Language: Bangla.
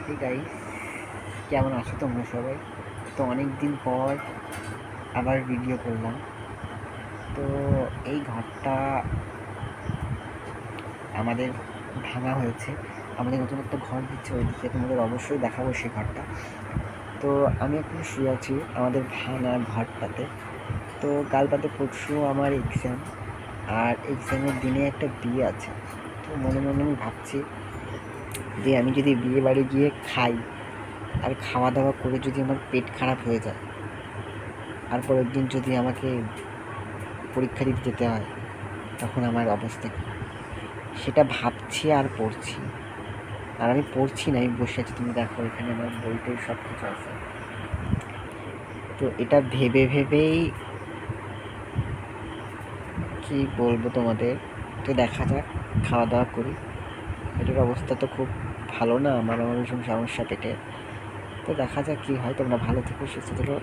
হে গাইস, কেমন আছো তোমরা সবাই? তো অনেক দিন পর আবার ভিডিও করলাম। তো এই ঘরটা আমাদের ভাঙা হয়েছে, আমাদের নতুন একটা ঘর দিচ্ছে, ওইদিকে তোমাদের অবশ্যই দেখাবো সেই ঘরটা। তো আমি এখন শুয়ে আছি আমাদের ভাঙা ঘরটাতে। তো কাল বাদে পরশু আমার এক্সাম, আর এক্সামের দিনে একটা বিয়ে আছে। তো মনে মনে আমি ভাবছি যে আমি যদি বিয়ে বাড়ি গিয়ে খাই আর খাওয়া দাওয়া করে যদি আমার পেট খারাপ হয়ে যায়, আর পরের দিন যদি আমাকে পরীক্ষা দিতে যেতে হয়, তখন আমার অবস্থা কী? সেটা ভাবছি আর পড়ছি। আর আমি পড়ছি না, আমি বসে আছি, তুমি দেখো এখানে আমার বইটাই সব কিছু আছে। তো এটা ভেবে ভেবেই কি বলবো তোমাদের। তো দেখা যাক, খাওয়া দাওয়া করি। পেটের অবস্থা তো খুব ভালো না, আমার ভীষণ সমস্যা পেটে। তো দেখা যাক কী হয়। তোমরা ভালো থেকো, সুস্থ থেকো।